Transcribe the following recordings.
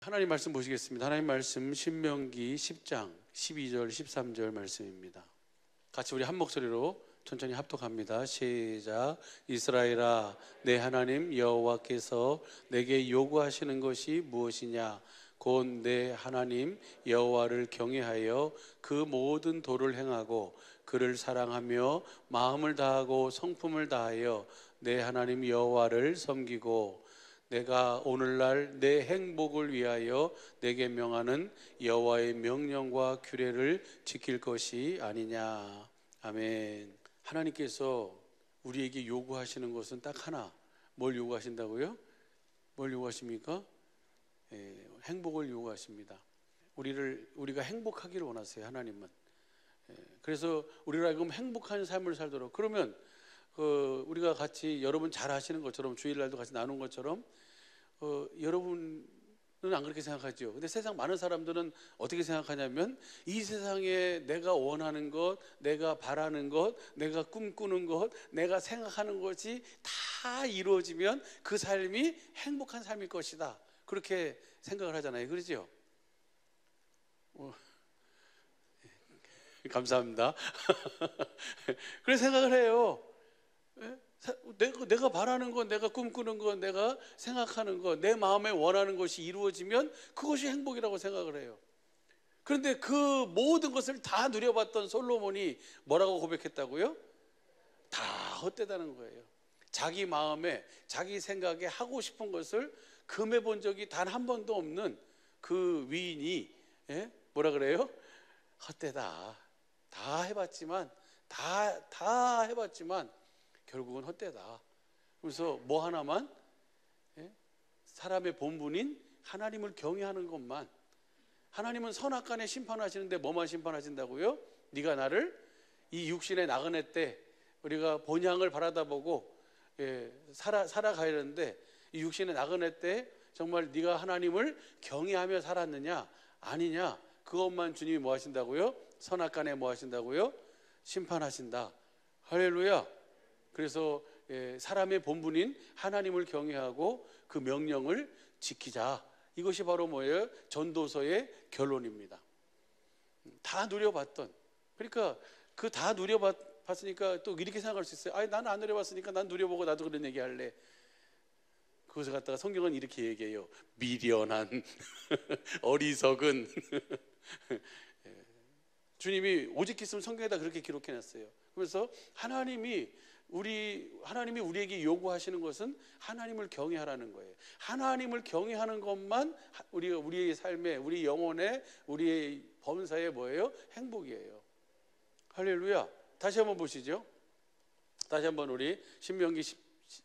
하나님 말씀 보시겠습니다. 하나님 말씀 신명기 10장 12절 13절 말씀입니다. 같이 우리 한 목소리로 천천히 합독합니다. 시작. 이스라엘아, 내 하나님 여호와께서 내게 요구하시는 것이 무엇이냐? 곧 내 하나님 여호와를 경외하여 그 모든 도를 행하고 그를 사랑하며 마음을 다하고 성품을 다하여 내 하나님 여호와를 섬기고 내가 오늘날 내 행복을 위하여 내게 명하는 여호와의 명령과 규례를 지킬 것이 아니냐. 아멘. 하나님께서 우리에게 요구하시는 것은 딱 하나. 뭘 요구하신다고요? 뭘 요구하십니까? 행복을 요구하십니다. 우리가 행복하기를 원하세요. 하나님은. 그래서 우리가 하여금 행복한 삶을 살도록. 그러면 우리가 같이 여러분 잘 하시는 것처럼 주일날도 같이 나눈 것처럼 여러분은 안 그렇게 생각하죠. 근데 세상 많은 사람들은 어떻게 생각하냐면 이 세상에 내가 원하는 것, 내가 바라는 것, 내가 꿈꾸는 것, 내가 생각하는 것이 다 이루어지면 그 삶이 행복한 삶일 것이다. 그렇게 생각을 하잖아요. 그러죠? 감사합니다. 그래서 생각을 해요. 내가 바라는 것, 내가 꿈꾸는 것, 내가 생각하는 것, 내 마음에 원하는 것이 이루어지면 그것이 행복이라고 생각을 해요. 그런데 그 모든 것을 다 누려봤던 솔로몬이 뭐라고 고백했다고요? 다 헛되다는 거예요. 자기 마음에, 자기 생각에 하고 싶은 것을 금해 본 적이 단 한 번도 없는 그 위인이 뭐라 그래요? 헛되다. 다 해봤지만 결국은 헛되다. 그래서 뭐 하나만 사람의 본분인 하나님을 경외하는 것만. 하나님은 선악간에 심판하시는데 뭐만 심판하신다고요? 네가 나를 이 육신의 나그네 때 우리가 본향을 바라다 보고 살아가야 되는데 이 육신의 나그네 때 정말 네가 하나님을 경외하며 살았느냐 아니냐, 그것만 주님이 뭐 하신다고요? 선악간에 뭐 하신다고요? 심판하신다. 할렐루야. 그래서 사람의 본분인 하나님을 경외하고 그 명령을 지키자. 이것이 바로 뭐예요? 전도서의 결론입니다. 다 누려봤던. 그러니까 그 다 누려봤으니까 또 이렇게 생각할 수 있어요. 아니, 나는 안 누려봤으니까 난 누려보고 나도 그런 얘기 할래. 그것을 갖다가 성경은 이렇게 얘기해요. 미련한 어리석은 주님이 오직 있으면 성경에다 그렇게 기록해놨어요. 그래서 하나님이 우리에게 요구하시는 것은 하나님을 경외하라는 거예요. 하나님을 경외하는 것만 우리의 삶에, 우리 영혼에, 우리의 범사에 뭐예요? 행복이에요. 할렐루야. 다시 한번 보시죠. 다시 한번 우리 신명기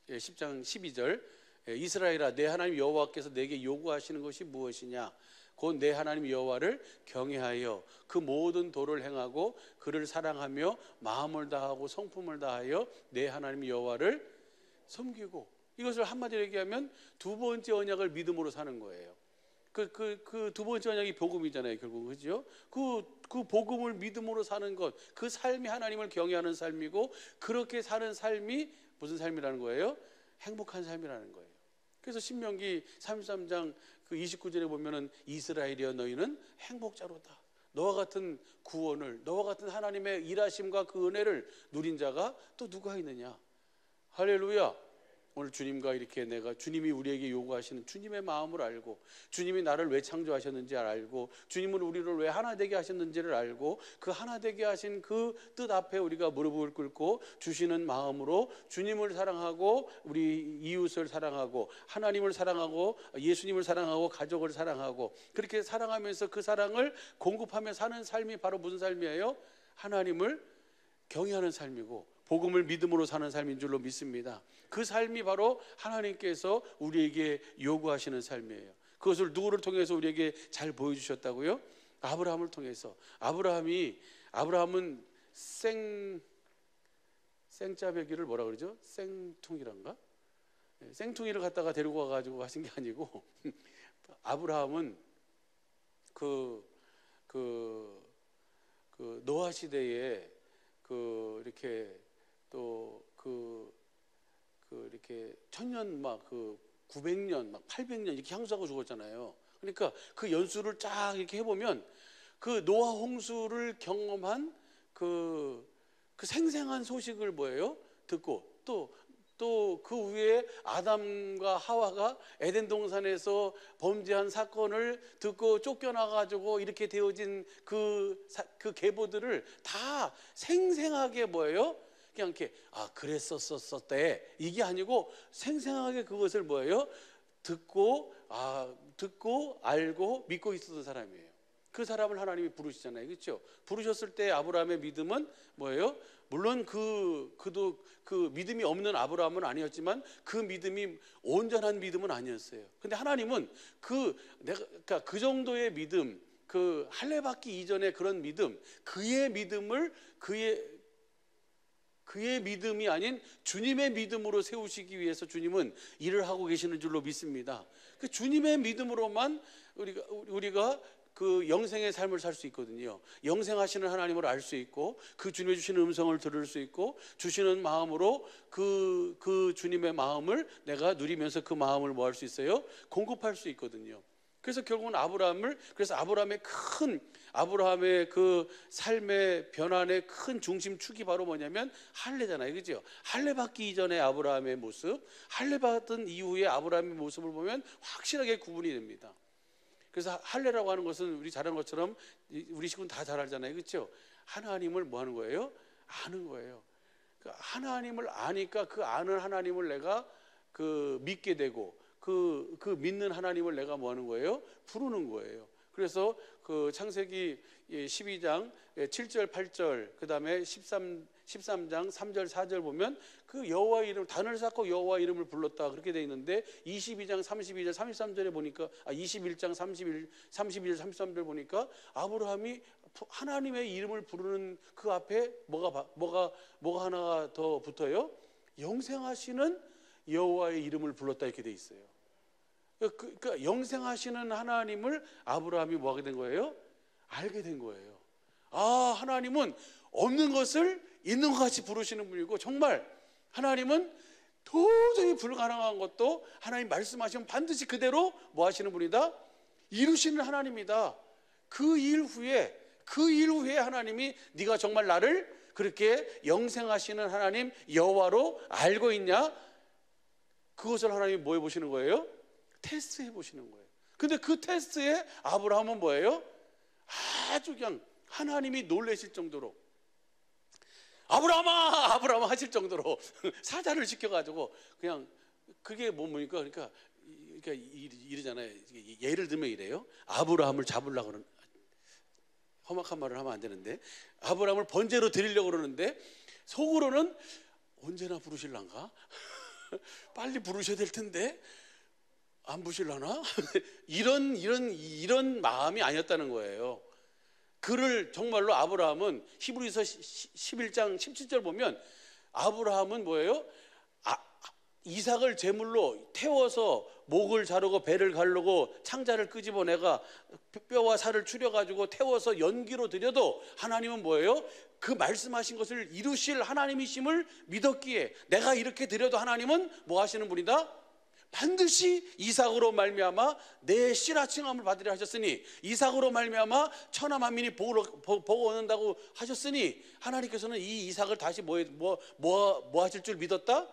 10장 12절. 이스라엘아, 내 하나님 여호와께서 내게 요구하시는 것이 무엇이냐? 곧 내 하나님 여호와를 경외하여 그 모든 도를 행하고 그를 사랑하며 마음을 다하고 성품을 다하여 내 하나님 여호와를 섬기고. 이것을 한마디로 얘기하면 두 번째 언약을 믿음으로 사는 거예요. 그 두 번째 언약이 복음이잖아요, 결국. 그죠? 그 복음을 믿음으로 사는 것, 그 삶이 하나님을 경외하는 삶이고, 그렇게 사는 삶이 무슨 삶이라는 거예요? 행복한 삶이라는 거예요. 그래서 신명기 33장 그 29절에 보면은 이스라엘이여 너희는 행복자로다. 너와 같은 구원을, 너와 같은 하나님의 일하심과 그 은혜를 누린 자가 또 누가 있느냐? 할렐루야. 오늘 주님과 이렇게 주님이 우리에게 요구하시는 주님의 마음을 알고, 주님이 나를 왜 창조하셨는지 알고, 주님은 우리를 왜 하나 되게 하셨는지를 알고, 그 하나 되게 하신 그 뜻 앞에 우리가 무릎을 꿇고 주시는 마음으로 주님을 사랑하고 우리 이웃을 사랑하고 하나님을 사랑하고 예수님을 사랑하고 가족을 사랑하고, 그렇게 사랑하면서 그 사랑을 공급하며 사는 삶이 바로 무슨 삶이에요? 하나님을 경외하는 삶이고 복음을 믿음으로 사는 삶인 줄로 믿습니다. 그 삶이 바로 하나님께서 우리에게 요구하시는 삶이에요. 그것을 누구를 통해서 우리에게 잘 보여주셨다고요? 아브라함을 통해서. 아브라함은 생짜배기를 뭐라 그러죠? 생퉁이란가? 생퉁이를 갖다가 데리고 와가지고 하신 게 아니고 아브라함은 그 노아 시대에 이렇게 또 이렇게 1000년 900년 800년 이렇게 향수하고 죽었잖아요. 그러니까 그 연수를 쫙 이렇게 해보면 그 노아 홍수를 경험한 그 생생한 소식을 뭐예요? 듣고 또 그 위에 아담과 하와가 에덴 동산에서 범죄한 사건을 듣고 쫓겨나가지고 이렇게 되어진 그 계보들을 다 생생하게 뭐예요? 그냥 이렇게 그랬었었대 이게 아니고 생생하게 그것을 뭐예요? 듣고 알고 믿고 있었던 사람이에요. 그 사람을 하나님이 부르시잖아요, 그렇죠? 부르셨을 때 아브라함의 믿음은 뭐예요? 물론 그도 그 믿음이 없는 아브라함은 아니었지만 그 믿음이 온전한 믿음은 아니었어요. 근데 하나님은 그러니까 그 정도의 믿음, 그 할례받기 이전의 그런 믿음, 그의 믿음이 아닌 주님의 믿음으로 세우시기 위해서 주님은 일을 하고 계시는 줄로 믿습니다. 그 주님의 믿음으로만 우리가 그 영생의 삶을 살 수 있거든요. 영생하시는 하나님을 알 수 있고 그 주님의 주시는 음성을 들을 수 있고 주시는 마음으로 그 주님의 마음을 내가 누리면서 그 마음을 뭐 할 수 있어요? 공급할 수 있거든요. 그래서 결국은 아브라함의 그 삶의 변환의 큰 중심축이 바로 뭐냐면 할례잖아요, 그죠? 할례받기 이전의 아브라함의 모습, 할례받은 이후의 아브라함의 모습을 보면 확실하게 구분이 됩니다. 그래서 할례라고 하는 것은 우리 잘 아는 것처럼 우리 식구는 다 잘 알잖아요, 그렇죠? 하나님을 뭐 하는 거예요? 아는 거예요. 하나님을 아니까 그 아는 하나님을 내가 믿게 되고 그 믿는 하나님을 내가 뭐 하는 거예요? 부르는 거예요. 그래서 그 창세기 12장 7절 8절 그다음에 13장 3절 4절 보면 그 여호와 이름 단을 쌓고 여호와 이름을 불렀다 그렇게 돼 있는데 22장 32절 33절에 보니까 21장 31, 32절 33절 보니까 아브라함이 하나님의 이름을 부르는 그 앞에 뭐가 하나가 더 붙어요? 영생하시는 여호와의 이름을 불렀다 이렇게 돼 있어요. 그러니까 영생하시는 하나님을 아브라함이 뭐 하게 된 거예요? 알게 된 거예요. 하나님은 없는 것을 있는 것 같이 부르시는 분이고 정말 하나님은 도저히 불가능한 것도 하나님 말씀하시면 반드시 그대로 뭐 하시는 분이다? 이루시는 하나님이다. 그 일 후에 하나님이 네가 정말 나를 그렇게 영생하시는 하나님 여호와로 알고 있냐? 그것을 하나님이 뭐 해보시는 거예요? 테스트해 보시는 거예요. 근데 그 테스트에 아브라함은 뭐예요? 아주 그냥 하나님이 놀라실 정도로 아브라함아 하실 정도로 사자를 시켜가지고 그냥 그게 뭡니까? 그러니까 이러잖아요. 예를 들면 이래요. 아브라함을 잡으려고 그러는 험악한 말을 하면 안 되는데 아브라함을 번제로 드리려고 그러는데 속으로는 언제나 부르실란가? 빨리 부르셔야 될 텐데 안 부실라나? 이런 마음이 아니었다는 거예요. 그를 정말로 아브라함은 히브리서 11장 17절 보면 아브라함은 뭐예요? 이삭을 제물로 태워서 목을 자르고 배를 가르고 창자를 끄집어내가 뼈와 살을 추려가지고 태워서 연기로 드려도 하나님은 뭐예요? 그 말씀하신 것을 이루실 하나님이심을 믿었기에 내가 이렇게 드려도 하나님은 뭐 하시는 분이다? 반드시 이삭으로 말미암아 내 씨라칭함을 받으려 하셨으니 이삭으로 말미암아 천하 만민이 복을 얻는다고 하셨으니 하나님께서는 이 이삭을 다시 뭐 하실 줄 믿었다?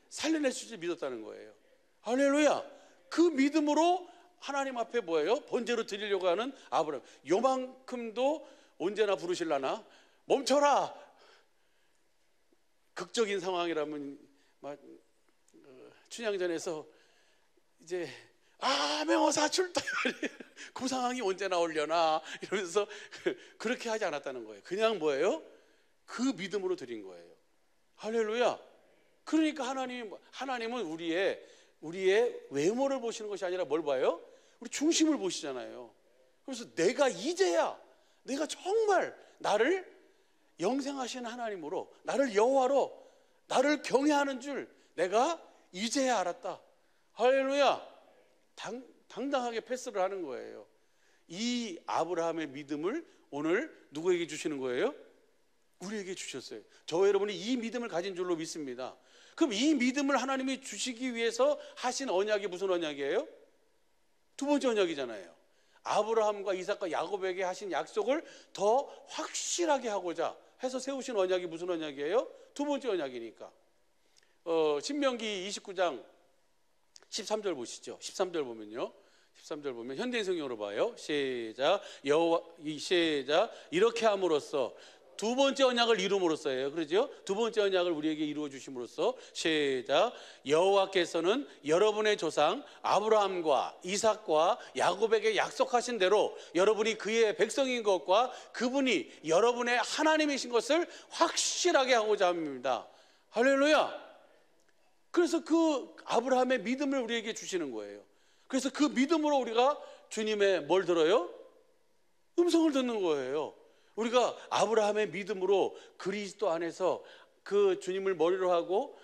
살려내실 줄 믿었다는 거예요. 할렐루야. 그 믿음으로 하나님 앞에 뭐예요? 번제로 드리려고 하는 아브라함. 요만큼도 언제나 부르실라나? 멈춰라. 극적인 상황이라면 춘향전에서 이제 명호사 출동 그 상황이 언제 나오려나 이러면서 그렇게 하지 않았다는 거예요. 그냥 뭐예요? 그 믿음으로 드린 거예요. 할렐루야. 그러니까 하나님은 우리의 외모를 보시는 것이 아니라 뭘 봐요? 우리 중심을 보시잖아요. 그래서 내가 정말 나를 영생하시는 하나님으로 나를 여호와로 나를 경외하는 줄 내가 이제야 알았다. 할렐루야. 당당하게 패스를 하는 거예요. 이 아브라함의 믿음을 오늘 누구에게 주시는 거예요? 우리에게 주셨어요. 저와 여러분이 이 믿음을 가진 줄로 믿습니다. 그럼 이 믿음을 하나님이 주시기 위해서 하신 언약이 무슨 언약이에요? 두 번째 언약이잖아요. 아브라함과 이삭과 야곱에게 하신 약속을 더 확실하게 하고자 해서 세우신 언약이 무슨 언약이에요? 두 번째 언약이니까. 신명기 29장 13절 보시죠. 13절 보면요. 13절 보면 현대인 성경으로 봐요. 시작. 시작. 이렇게 함으로써 두 번째 언약을 이룸으로써예요. 그렇죠? 두 번째 언약을 우리에게 이루어 주심으로써 시작. 여호와께서는 여러분의 조상 아브라함과 이삭과 야곱에게 약속하신 대로 여러분이 그의 백성인 것과 그분이 여러분의 하나님이신 것을 확실하게 하고자 합니다. 할렐루야. 그래서 그 아브라함의 믿음을 우리에게 주시는 거예요. 그래서 그 믿음으로 우리가 주님의 뭘 들어요? 음성을 듣는 거예요. 우리가 아브라함의 믿음으로 그리스도 안에서 그 주님을 머리로 하고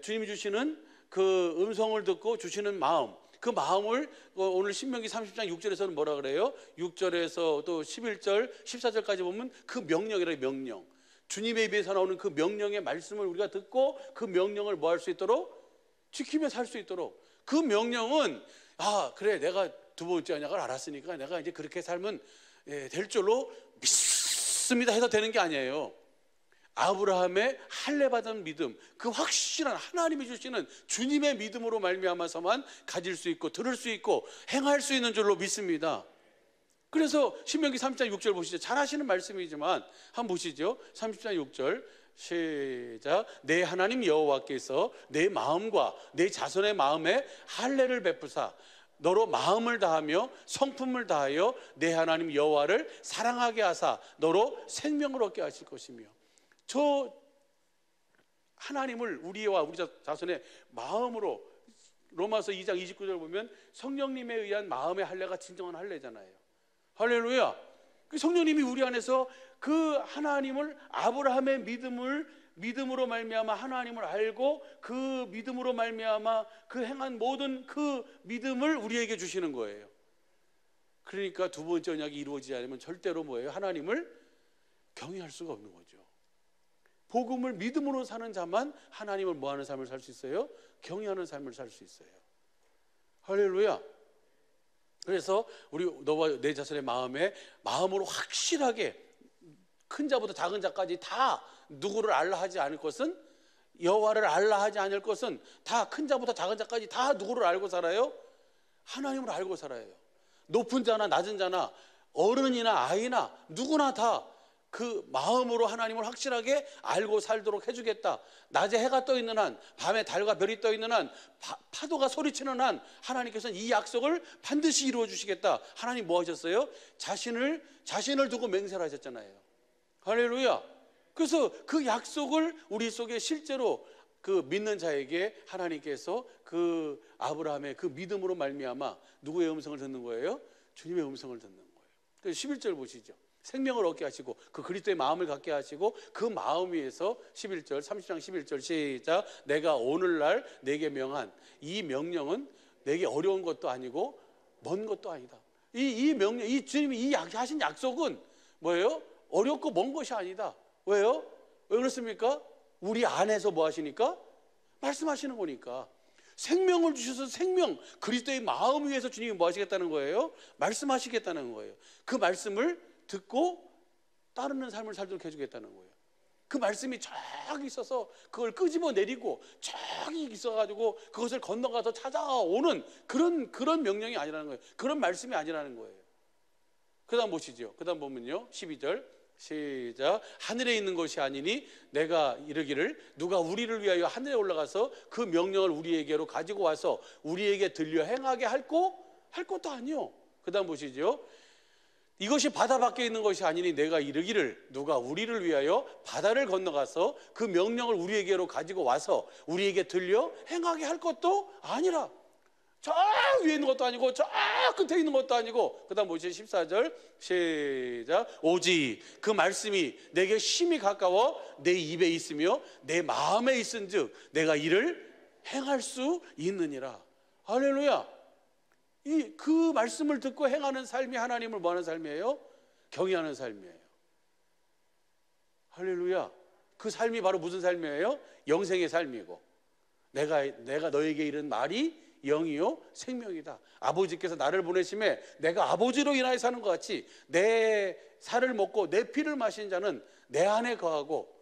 주님이 주시는 그 음성을 듣고 주시는 마음, 그 마음을 오늘 신명기 30장 6절에서는 뭐라 그래요? 6절에서 또 11절, 14절까지 보면 그 명령이라요. 명령. 주님의 입에서 나오는 그 명령의 말씀을 우리가 듣고 그 명령을 뭐 할 수 있도록? 지키며 살 수 있도록. 그 명령은 그래 내가 두 번째 언약을 알았으니까 내가 이제 그렇게 살면 될 줄로 믿습니다 해서 되는 게 아니에요. 아브라함의 할례받은 믿음, 그 확실한 하나님이 주시는 주님의 믿음으로 말미암아서만 가질 수 있고 들을 수 있고 행할 수 있는 줄로 믿습니다. 그래서 신명기 30장 6절 보시죠. 잘 하시는 말씀이지만 한번 보시죠. 30장 6절 시작. 내 하나님 여호와께서 내 마음과 내 자손의 마음에 할례를 베푸사 너로 마음을 다하며 성품을 다하여 내 하나님 여호와를 사랑하게 하사 너로 생명을 얻게 하실 것이며. 저 하나님을 우리와 우리 자손의 마음으로 로마서 2장 29절 보면 성령님에 의한 마음의 할례가 진정한 할례잖아요. 할렐루야. 그 성령님이 우리 안에서 그 하나님을 아브라함의 믿음으로 말미암아 하나님을 알고 그 믿음으로 말미암아 그 행한 모든 그 믿음을 우리에게 주시는 거예요. 그러니까 두 번째 언약이 이루어지지 않으면 절대로 뭐예요? 하나님을 경외할 수가 없는 거죠. 복음을 믿음으로 사는 자만 하나님을 뭐하는 삶을 살 수 있어요? 경외하는 삶을 살 수 있어요. 할렐루야. 그래서 우리 너와 내 자손의 마음으로 확실하게 큰 자부터 작은 자까지 다 누구를 알라 하지 않을 것은, 여호와를 알라 하지 않을 것은 다 큰 자부터 작은 자까지 다 누구를 알고 살아요? 하나님을 알고 살아요. 높은 자나 낮은 자나 어른이나 아이나 누구나 다 그 마음으로 하나님을 확실하게 알고 살도록 해주겠다. 낮에 해가 떠 있는 한, 밤에 달과 별이 떠 있는 한, 파도가 소리치는 한 하나님께서는 이 약속을 반드시 이루어 주시겠다. 하나님 뭐 하셨어요? 자신을 두고 맹세를 하셨잖아요. 할렐루야. 그래서 그 약속을 우리 속에 실제로 그 믿는 자에게 하나님께서 그 아브라함의 그 믿음으로 말미암아 누구의 음성을 듣는 거예요? 주님의 음성을 듣는 거예요. 그래서 11절 보시죠. 생명을 얻게 하시고 그 그리스도의 마음을 갖게 하시고 그 마음 위에서 11절 30장 11절 시작. 내가 오늘날 내게 명한 이 명령은 내게 어려운 것도 아니고 먼 것도 아니다. 이 명령, 이 주님이 하신 약속은 뭐예요? 어렵고 먼 것이 아니다. 왜요? 왜 그렇습니까? 우리 안에서 뭐 하시니까? 말씀하시는 거니까. 생명을 주셔서 생명, 그리스도의 마음 위에서 주님이 뭐 하시겠다는 거예요? 말씀하시겠다는 거예요. 그 말씀을 듣고 따르는 삶을 살도록 해주겠다는 거예요. 그 말씀이 저기 있어서 그걸 끄집어 내리고 저기 있어가지고 그것을 건너가서 찾아오는 그런 명령이 아니라는 거예요. 그런 말씀이 아니라는 거예요. 그 다음 보시죠. 그 다음 보면요 12절 시작. 하늘에 있는 것이 아니니 내가 이르기를 누가 우리를 위하여 하늘에 올라가서 그 명령을 우리에게로 가지고 와서 우리에게 들려 행하게 할 것도 아니요. 그 다음 보시죠. 이것이 바다 밖에 있는 것이 아니니 내가 이르기를 누가 우리를 위하여 바다를 건너가서 그 명령을 우리에게로 가지고 와서 우리에게 들려 행하게 할 것도 아니라. 저 위에 있는 것도 아니고 저 끝에 있는 것도 아니고. 그 다음 보시죠. 14절 시작. 오직 그 말씀이 내게 심히 가까워 내 입에 있으며 내 마음에 있은 즉 내가 이를 행할 수 있느니라. 할렐루야. 그 말씀을 듣고 행하는 삶이 하나님을 뭐하는 삶이에요? 경외하는 삶이에요. 할렐루야. 그 삶이 바로 무슨 삶이에요? 영생의 삶이고 내가 너에게 이른 말이 영이요 생명이다. 아버지께서 나를 보내심에 내가 아버지로 인하여 사는 것 같이 내 살을 먹고 내 피를 마신 자는 내 안에 거하고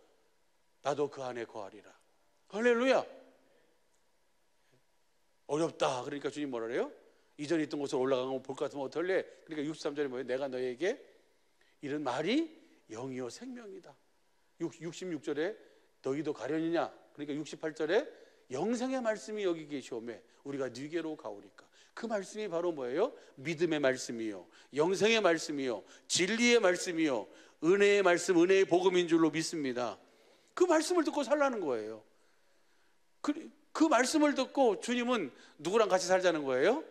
나도 그 안에 거하리라. 할렐루야. 어렵다. 그러니까 주님 뭐라 그래요? 이전에 있던 곳으로 올라가는 거 볼 것 같으면 어떨래? 그러니까 63절에 뭐예요? 내가 너에게 이런 말이 영이요 생명이다. 66절에 너희도 가려니냐? 그러니까 68절에 영생의 말씀이 여기 계시오매 우리가 네게로 가오리까. 그 말씀이 바로 뭐예요? 믿음의 말씀이요, 영생의 말씀이요, 진리의 말씀이요, 은혜의 말씀, 은혜의 복음인 줄로 믿습니다. 그 말씀을 듣고 살라는 거예요. 그 말씀을 듣고 주님은 누구랑 같이 살자는 거예요?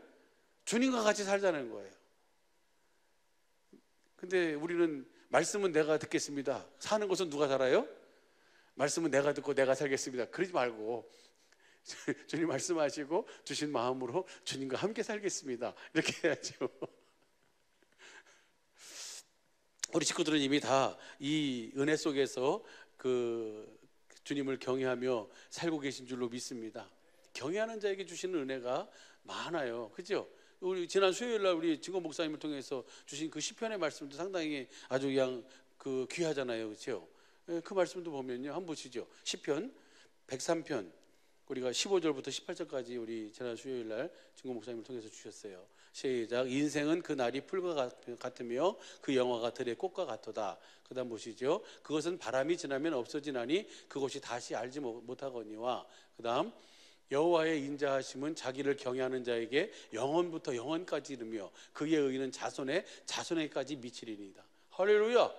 주님과 같이 살자는 거예요. 근데 우리는 말씀은 내가 듣겠습니다. 사는 것은 누가 살아요? 말씀은 내가 듣고 내가 살겠습니다. 그러지 말고 주님 말씀하시고 주신 마음으로 주님과 함께 살겠습니다. 이렇게 해야죠. 우리 식구들은 이미 다 이 은혜 속에서 그 주님을 경외하며 살고 계신 줄로 믿습니다. 경외하는 자에게 주시는 은혜가 많아요. 그죠? 우리 지난 수요일 날 우리 진건 목사님을 통해서 주신 그 시편의 말씀도 상당히 아주 그냥 그 귀하잖아요. 그렇죠? 그 말씀도 보면요. 한번 보시죠. 시편 103편 우리가 15절부터 18절까지 우리 지난 수요일 날 진건 목사님을 통해서 주셨어요. 시작. 인생은 그 날이 풀과 같으며 그 영화가 들의 꽃과 같도다. 그 다음 보시죠. 그것은 바람이 지나면 없어지나니 그것이 다시 알지 못하거니와. 그 다음 여호와의 인자하심은 자기를 경외하는 자에게 영원부터 영원까지 이르며 그의 의는 자손의 자손에까지 미치리니이다. 할렐루야.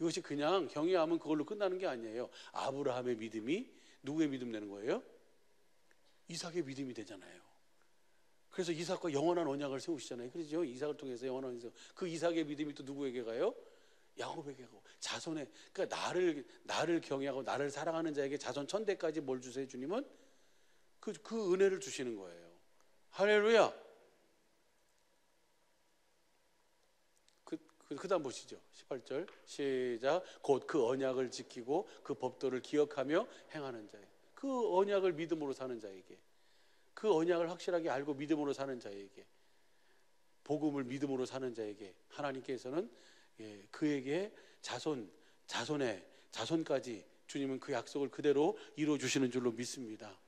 이것이 그냥 경외하면 그걸로 끝나는 게 아니에요. 아브라함의 믿음이 누구의 믿음 되는 거예요? 이삭의 믿음이 되잖아요. 그래서 이삭과 영원한 언약을 세우시잖아요. 그렇죠? 이삭을 통해서 영원한 언약을 세우고 그 이삭의 믿음이 또 누구에게 가요? 야곱에게 가고 자손에. 그러니까 나를 경외하고 나를 사랑하는 자에게 자손 천대까지 뭘 주세요? 주님은 그 은혜를 주시는 거예요. 할렐루야. 그 다음 보시죠. 18절 시작. 곧 그 언약을 지키고 그 법도를 기억하며 행하는 자에게, 그 언약을 믿음으로 사는 자에게, 그 언약을 확실하게 알고 믿음으로 사는 자에게, 복음을 믿음으로 사는 자에게 하나님께서는 그에게 자손의 자손까지 주님은 그 약속을 그대로 이루어 주시는 줄로 믿습니다.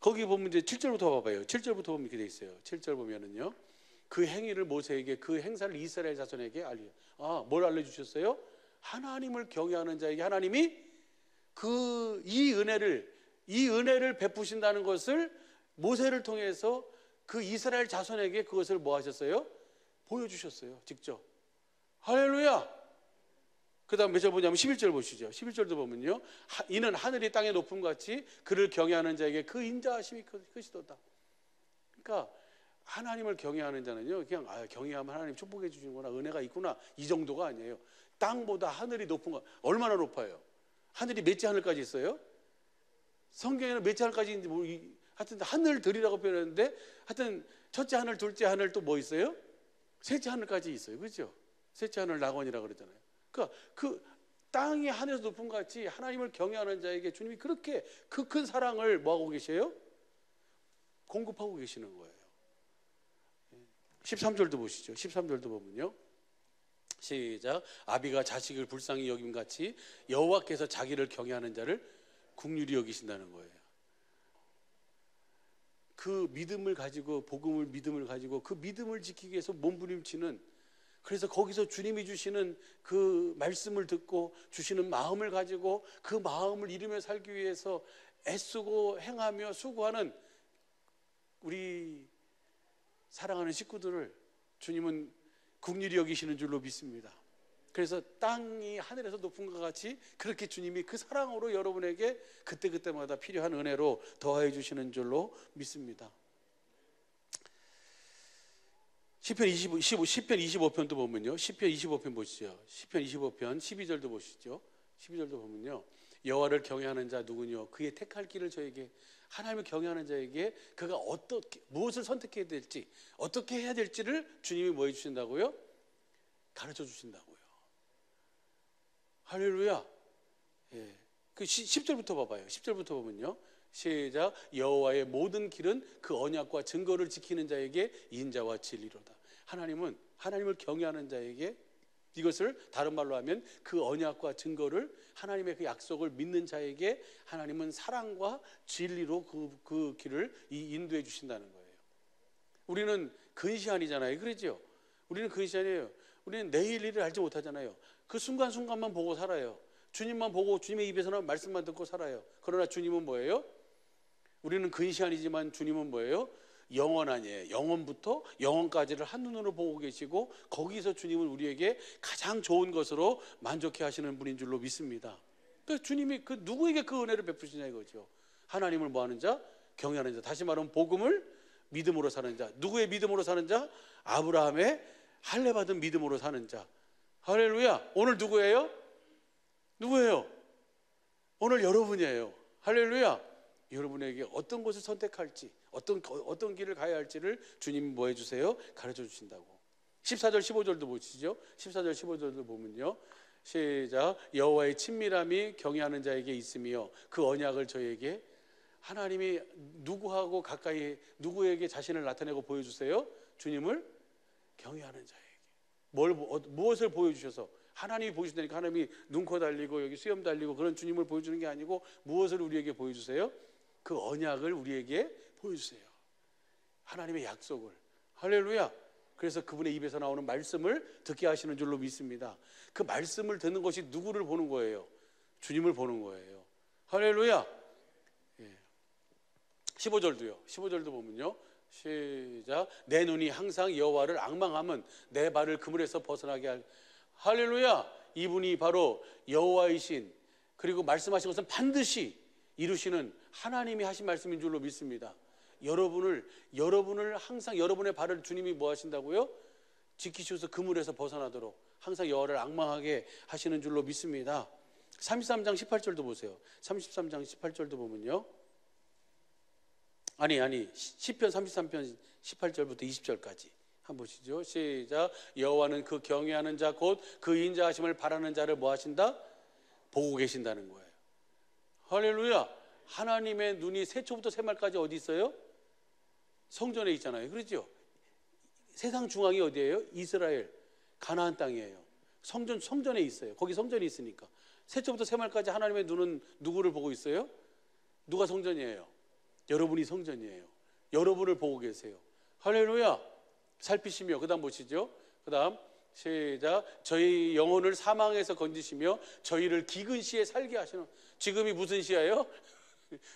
거기 보면 이제 7절부터 봐봐요. 7절부터 보면 이렇게 돼 있어요. 7절 보면은요. 그 행위를 모세에게, 그 행사를 이스라엘 자손에게 뭘 알려주셨어요? 하나님을 경외하는 자에게 하나님이 이 은혜를 베푸신다는 것을 모세를 통해서 그 이스라엘 자손에게 그것을 뭐 하셨어요? 보여주셨어요. 직접. 할렐루야. 그 다음 몇 절 보냐면 11절 보시죠. 11절도 보면요. 이는 하늘이 땅에 높음 같이 그를 경외하는 자에게 그 인자하심이 크시도다. 그러니까 하나님을 경외하는 자는요, 그냥 경외하면 하나님 축복해 주시는구나, 은혜가 있구나, 이 정도가 아니에요. 땅보다 하늘이 높은 거 얼마나 높아요? 하늘이 몇째 하늘까지 있어요? 성경에는 몇째 하늘까지 있는지 하여튼 하늘들이라고 표현했는데 하여튼 첫째 하늘, 둘째 하늘 또 뭐 있어요? 셋째 하늘까지 있어요. 그렇죠? 셋째 하늘 낙원이라고 그러잖아요. 그러니까 그 땅이 하늘에서 높은 것 같이 하나님을 경외하는 자에게 주님이 그렇게 그 큰 사랑을 뭐하고 계세요? 공급하고 계시는 거예요. 13절도 보시죠. 13절도 보면요. 시작. 아비가 자식을 불쌍히 여김같이 여호와께서 자기를 경외하는 자를 긍휼히 여기신다는 거예요. 그 믿음을 가지고, 복음을 믿음을 가지고 그 믿음을 지키기 위해서 몸부림치는, 그래서 거기서 주님이 주시는 그 말씀을 듣고 주시는 마음을 가지고 그 마음을 이루며 살기 위해서 애쓰고 행하며 수고하는 우리 사랑하는 식구들을 주님은 긍휼히 여기시는 줄로 믿습니다. 그래서 땅이 하늘에서 높은 것 같이 그렇게 주님이 그 사랑으로 여러분에게 그때그때마다 필요한 은혜로 더하여 주시는 줄로 믿습니다. 시편 25편도 보면요. 시편 25편 보시죠. 시편 25편 12절도 보시죠. 12절도 보면요. 여호와를 경외하는 자 누구뇨? 그의 택할 길을 저에게, 하나님을 경외하는 자에게 그가 무엇을 선택해야 될지, 어떻게 해야 될지를 주님이 뭐 해주신다고요? 가르쳐 주신다고요. 할렐루야. 예. 그 10절부터 봐봐요. 10절부터 보면요. 시작. 여호와의 모든 길은 그 언약과 증거를 지키는 자에게 인자와 진리로다. 하나님은 하나님을 경외하는 자에게, 이것을 다른 말로 하면 그 언약과 증거를, 하나님의 그 약속을 믿는 자에게 하나님은 사랑과 진리로 그 길을 인도해 주신다는 거예요. 우리는 근시안이잖아요. 그렇죠? 우리는 근시안이에요. 우리는 내일 일을 알지 못하잖아요. 그 순간순간만 보고 살아요. 주님만 보고 주님의 입에서 나온 말씀만 듣고 살아요. 그러나 주님은 뭐예요? 우리는 근시안이지만 주님은 뭐예요? 영원하니에요. 영원부터 영원까지를 한눈으로 보고 계시고, 거기서 주님은 우리에게 가장 좋은 것으로 만족해 하시는 분인 줄로 믿습니다. 그러니까 주님이 누구에게 그 은혜를 베푸시냐 이거죠. 하나님을 뭐하는 자? 경외하는 자. 다시 말하면 복음을 믿음으로 사는 자. 누구의 믿음으로 사는 자? 아브라함의 할례받은 믿음으로 사는 자. 할렐루야. 오늘 누구예요? 누구예요? 오늘 여러분이에요. 할렐루야. 여러분에게 어떤 것을 선택할지, 어떤 길을 가야 할지를 주님이 뭐 해주세요? 가르쳐 주신다고. 14절 15절도 보시죠. 14절 15절도 보면요, 시작. 여호와의 친밀함이 경외하는 자에게 있으며 그 언약을 저에게, 하나님이 누구하고 가까이, 누구에게 자신을 나타내고 보여주세요? 주님을 경외하는 자에게. 무엇을 보여주셔서? 하나님이 보여주다니까. 하나님이 눈코 달리고 여기 수염 달리고 그런 주님을 보여주는 게 아니고, 무엇을 우리에게 보여주세요? 그 언약을 우리에게 보여주세요. 하나님의 약속을. 할렐루야. 그래서 그분의 입에서 나오는 말씀을 듣게 하시는 줄로 믿습니다. 그 말씀을 듣는 것이 누구를 보는 거예요? 주님을 보는 거예요. 할렐루야. 15절도요. 15절도 보면요, 시작. 내 눈이 항상 여호와를 앙망하면 내 발을 그물에서 벗어나게 할. 할렐루야. 이분이 바로 여호와이신, 그리고 말씀하신 것은 반드시 이루시는 하나님이 하신 말씀인 줄로 믿습니다. 여러분을 항상, 여러분의 발을 주님이 뭐 하신다고요? 지키셔서 그물에서 벗어나도록 항상 여호와를 앙망하게 하시는 줄로 믿습니다. 33장 18절도 보세요. 33장 18절도 보면요, 시편 33편 18절부터 20절까지 한번 보시죠. 시작. 여호와는 그 경외하는 자 곧 그 인자하심을 바라는 자를 뭐 하신다? 보고 계신다는 거예요. 할렐루야. 하나님의 눈이 새초부터 새말까지 어디 있어요? 성전에 있잖아요. 그렇죠? 세상 중앙이 어디예요? 이스라엘, 가나안 땅이에요. 성전에 있어요. 거기 성전이 있으니까. 새초부터 새말까지 하나님의 눈은 누구를 보고 있어요? 누가 성전이에요? 여러분이 성전이에요. 여러분을 보고 계세요. 할렐루야. 살피시며, 그 다음 보시죠. 그 다음 시작. 저희 영혼을 사망에서 건지시며 저희를 기근 시에 살게 하시는. 지금이 무슨 시예요?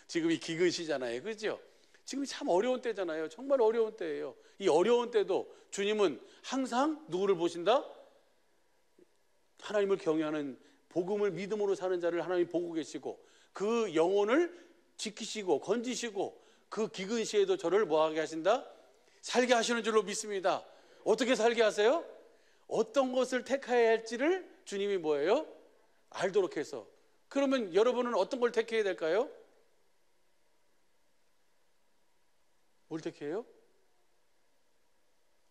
지금이 기근 시잖아요. 그렇죠? 지금이 참 어려운 때잖아요. 정말 어려운 때예요. 이 어려운 때도 주님은 항상 누구를 보신다? 하나님을 경외하는, 복음을 믿음으로 사는 자를 하나님이 보고 계시고, 그 영혼을 지키시고 건지시고, 그 기근 시에도 저를 뭐하게 하신다? 살게 하시는 줄로 믿습니다. 어떻게 살게 하세요? 어떤 것을 택해야 할지를 주님이 뭐예요? 알도록 해서. 그러면 여러분은 어떤 걸 택해야 될까요? 뭘 택해요?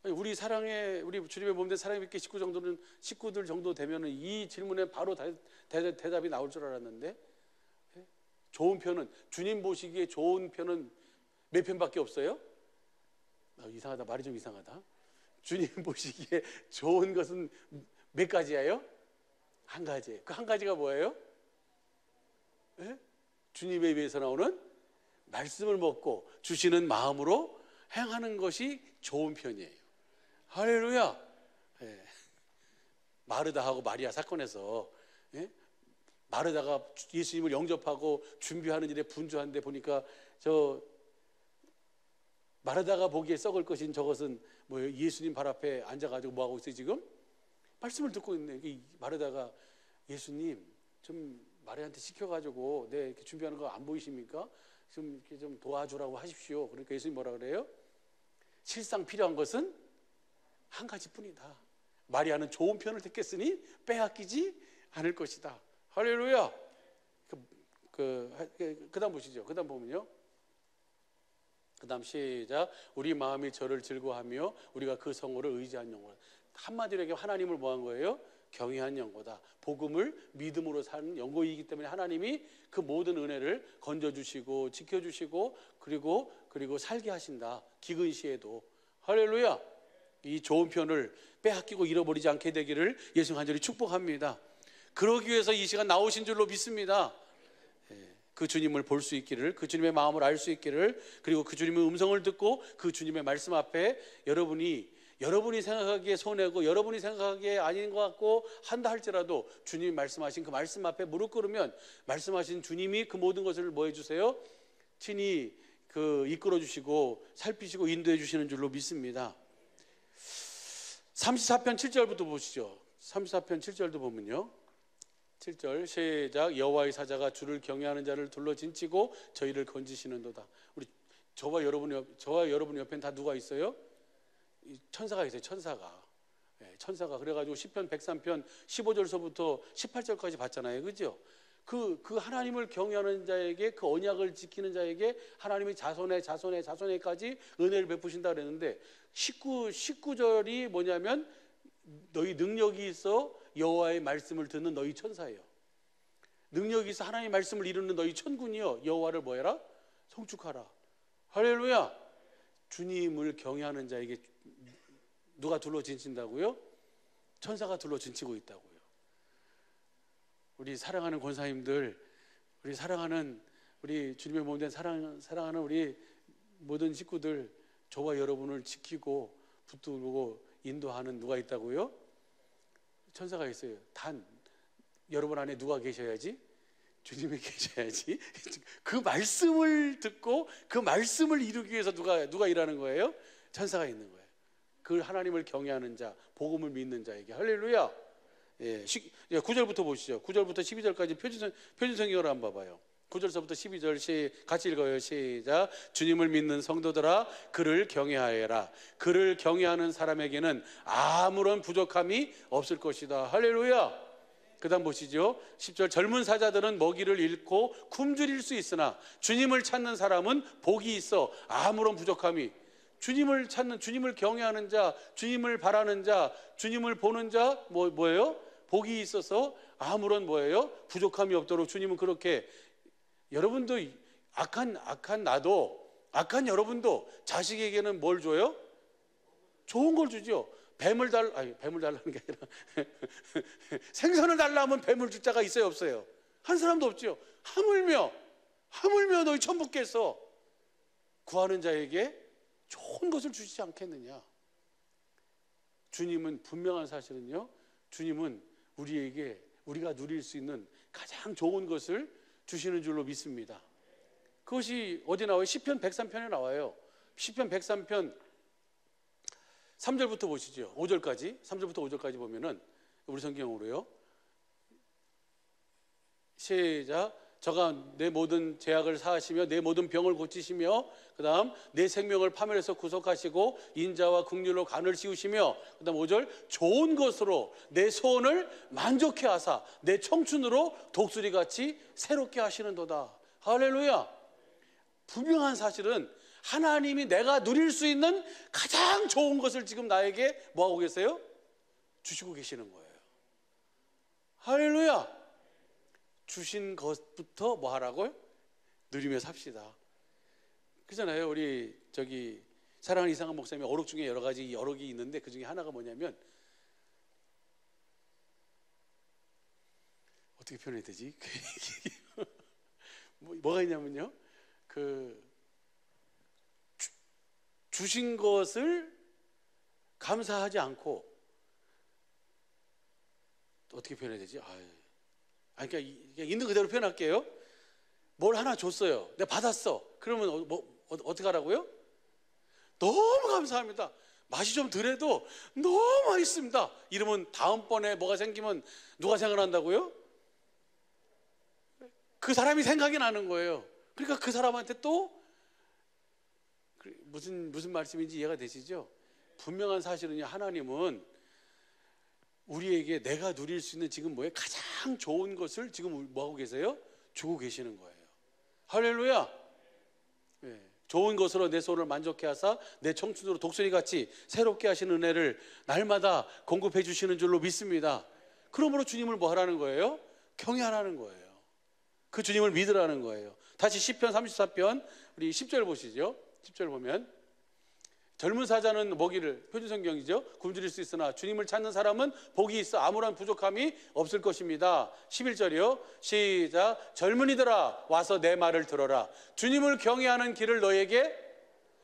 우리 주님의 몸된 사랑의 믿기 식구들 정도 되면은 이 질문에 바로 대답이 나올 줄 알았는데, 좋은 편은, 주님 보시기에 좋은 편은 몇 편밖에 없어요? 이상하다. 말이 좀 이상하다. 주님 보시기에 좋은 것은 몇 가지예요? 한 가지예요. 그 한 가지가 뭐예요? 주님의 입에서 나오는 말씀을 먹고 주시는 마음으로 행하는 것이 좋은 편이에요. 할렐루야. 마르다하고 마리아 사건에서 마르다가 예수님을 영접하고 준비하는 일에 분주한데, 보니까 마르다가 보기에 썩을 것인 저것은 뭐예요? 예수님 발 앞에 앉아가지고 뭐 하고 있어요? 지금 말씀을 듣고 있네. 마르다가, 예수님 좀 마리아한테 시켜가지고 이렇게 준비하는 거 안 보이십니까? 좀 도와주라고 하십시오. 그러니까 예수님 뭐라 그래요? 실상 필요한 것은 한 가지뿐이다. 마리아는 좋은 편을 택했으니 빼앗기지 않을 것이다. 할렐루야. 그 다음 보시죠. 그 다음 보면요, 그 다음 시작. 우리 마음이 저를 즐거워하며 우리가 그 성호를 의지한 영혼. 한마디로 얘기하면 하나님을 뭐 한 거예요? 경외한 영고다. 복음을 믿음으로 사는 영고이기 때문에 하나님이 그 모든 은혜를 건져주시고 지켜주시고 그리고 살게 하신다. 기근 시에도. 할렐루야. 이 좋은 편을 빼앗기고 잃어버리지 않게 되기를 예수 간절히 축복합니다. 그러기 위해서 이 시간 나오신 줄로 믿습니다. 그 주님을 볼 수 있기를, 그 주님의 마음을 알 수 있기를, 그리고 그 주님의 음성을 듣고 그 주님의 말씀 앞에 여러분이 생각하기에 손해고 여러분이 생각하기에 아닌 것 같고 한다 할지라도 주님이 말씀하신 그 말씀 앞에 무릎 꿇으면 말씀하신 주님이 그 모든 것을 뭐 해주세요? 친히 이끌어 주시고 살피시고 인도해 주시는 줄로 믿습니다. 34편 7절부터 보시죠. 34편 7절도 보면요, 7절 시작. 여호와의 사자가 주를 경외하는 자를 둘러 진치고 저희를 건지시는도다. 우리 저와 여러분 옆에는 다 누가 있어요? 천사가 있어요. 천사가. 그래가지고 시편 103편 15절서부터 18절까지 봤잖아요. 그죠? 그 하나님을 경외하는 자에게, 그 언약을 지키는 자에게 하나님이 자손에까지 은혜를 베푸신다 그랬는데 19절이 뭐냐면 너희 능력이 있어 여호와의 말씀을 듣는 너희 천사예요. 능력이 있어 하나님의 말씀을 이루는 너희 천군이요 여호와를 뭐해라? 송축하라. 할렐루야. 주님을 경외하는 자에게 누가 둘러 진친다고요? 천사가 둘러 진치고 있다고요. 우리 사랑하는 권사님들, 우리 사랑하는 우리 주님의 몸된 사랑하는 우리 모든 식구들, 저와 여러분을 지키고 붙들고 인도하는 누가 있다고요? 천사가 있어요. 단 여러분 안에 누가 계셔야지? 주님이 계셔야지. 그 말씀을 듣고 그 말씀을 이루기 위해서 누가 일하는 거예요? 천사가 있는 거예요. 그 하나님을 경외하는 자, 복음을 믿는 자에게. 할렐루야. 9절부터 보시죠. 9절부터 12절까지 표준 성경으로 한번 봐봐요. 9절서부터 12절 같이 읽어요. 시작. 주님을 믿는 성도들아 그를 경외하여라. 그를 경외하는 사람에게는 아무런 부족함이 없을 것이다. 할렐루야. 그 다음 보시죠. 10절. 젊은 사자들은 먹이를 잃고 굶주릴 수 있으나 주님을 찾는 사람은 복이 있어 아무런 부족함이. 주님을 찾는, 주님을 경외하는 자, 주님을 바라는 자, 주님을 보는 자 뭐예요? 복이 있어서 아무런 뭐예요? 부족함이 없도록 주님은 그렇게. 여러분도 악한 나도, 악한 여러분도 자식에게는 뭘 줘요? 좋은 걸 주죠. 뱀을 달라는 게 아니라 생선을 달라면 뱀을 줄 자가 있어요, 없어요? 한 사람도 없죠. 하물며 너희 천부께서 구하는 자에게 좋은 것을 주시지 않겠느냐. 주님은 분명한 사실은요, 주님은 우리에게 우리가 누릴 수 있는 가장 좋은 것을 주시는 줄로 믿습니다. 그것이 어디 나와요? 시편 103편에 나와요. 시편 103편 3절부터 보시죠. 5절까지. 3절부터 5절까지 보면은 우리 성경으로요. 시작. 저가 내 모든 죄악을 사하시며 내 모든 병을 고치시며 그 다음 내 생명을 파멸해서 구속하시고 인자와 긍휼로 간을 씌우시며 그 다음 5절. 좋은 것으로 내 소원을 만족해 하사 내 청춘으로 독수리같이 새롭게 하시는도다. 할렐루야. 분명한 사실은 하나님이 내가 누릴 수 있는 가장 좋은 것을 지금 나에게 뭐하고 계세요? 주시고 계시는 거예요. 할렐루야. 주신 것부터 뭐 하라고요? 누리며 삽시다. 그렇잖아요. 우리 사랑하는 이상한 목사님의 어록 중에 여러 가지 어록이 있는데 그 중에 하나가 뭐냐면, 어떻게 표현해야 되지? 뭐가 있냐면요, 주신 것을 감사하지 않고, 어떻게 표현해야 되지? 그러니까 있는 그대로 표현할게요. 뭘 하나 줬어요. 내가 받았어. 그러면 어떻게 하라고요? 너무 감사합니다. 맛이 좀 덜해도 너무 맛있습니다. 이러면 다음번에 뭐가 생기면 누가 생각난다고요? 그 사람이 생각이 나는 거예요. 그러니까 그 사람한테 또 무슨 말씀인지 이해가 되시죠? 분명한 사실은요, 하나님은 우리에게 내가 누릴 수 있는 지금 가장 좋은 것을 지금 뭐하고 계세요? 주고 계시는 거예요. 할렐루야. 네. 좋은 것으로 내 소원을 만족해 하사 내 청춘으로 독수리같이 새롭게 하시는 은혜를 날마다 공급해 주시는 줄로 믿습니다. 그러므로 주님을 뭐 하라는 거예요? 경외하라는 거예요. 그 주님을 믿으라는 거예요. 다시 시편 34편 우리 10절 보시죠. 10절 보면 젊은 사자는 먹이를, 표준성경이죠, 굶주릴 수 있으나 주님을 찾는 사람은 복이 있어 아무런 부족함이 없을 것입니다. 11절이요. 시작. 젊은이들아 와서 내 말을 들어라. 주님을 경외하는 길을 너에게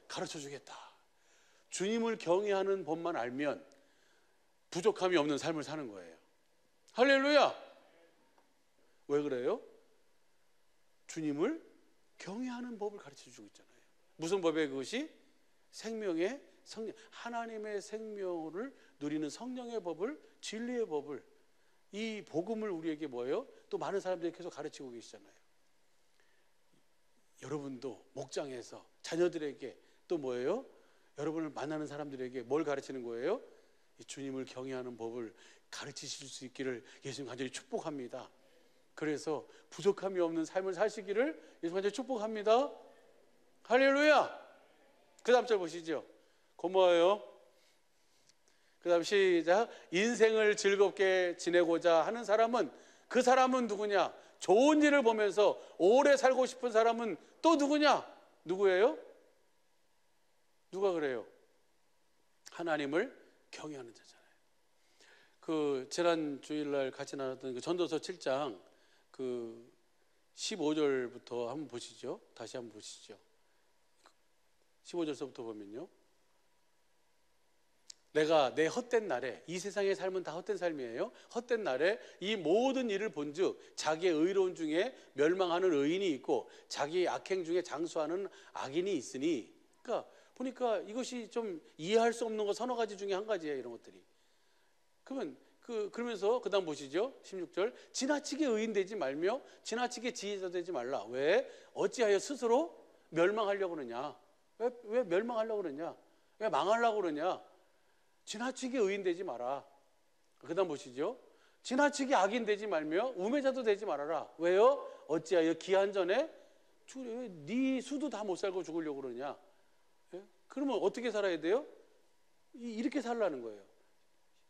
가르쳐 주겠다. 주님을 경외하는 법만 알면 부족함이 없는 삶을 사는 거예요. 할렐루야. 왜 그래요? 주님을 경외하는 법을 가르쳐 주고 있잖아요. 무슨 법이에요 그것이? 생명의 성령, 하나님의 생명을 누리는 성령의 법을, 진리의 법을, 이 복음을 우리에게 뭐예요? 또 많은 사람들이 계속 가르치고 계시잖아요. 여러분도 목장에서 자녀들에게 또 뭐예요? 여러분을 만나는 사람들에게 뭘 가르치는 거예요? 이 주님을 경외하는 법을 가르치실 수 있기를 예수님 간절히 축복합니다. 그래서 부족함이 없는 삶을 사시기를 예수님 간절히 축복합니다. 할렐루야. 그 다음 절 보시죠. 고마워요. 그 다음 시작. 인생을 즐겁게 지내고자 하는 사람은, 그 사람은 누구냐? 좋은 일을 보면서 오래 살고 싶은 사람은 또 누구냐? 누구예요? 누가 그래요? 하나님을 경외하는 자잖아요. 그 지난 주일날 같이 나눴던 그 전도서 7장 그 15절부터 한번 보시죠. 다시 한번 보시죠. 15절서부터 보면요. 내가 내 헛된 날에, 이 세상의 삶은 다 헛된 삶이에요. 헛된 날에 이 모든 일을 본즉 자기의 의로운 중에 멸망하는 의인이 있고 자기의 악행 중에 장수하는 악인이 있으니, 그러니까 보니까 이것이 좀 이해할 수 없는 거 서너 가지 중에 한 가지예요. 이런 것들이. 그러면 그러면서 그 다음 보시죠. 16절. 지나치게 의인 되지 말며 지나치게 지혜자 되지 말라. 왜? 어찌하여 스스로 멸망하려고 그러냐? 왜 멸망하려고 그러냐? 왜 망하려고 그러냐? 지나치게 의인 되지 마라. 그 다음 보시죠. 지나치게 악인 되지 말며 우매자도 되지 말아라. 왜요? 어찌하여 기한 전에 네 수도 다 못 살고 죽으려고 그러냐? 예? 그러면 어떻게 살아야 돼요? 이렇게 살라는 거예요.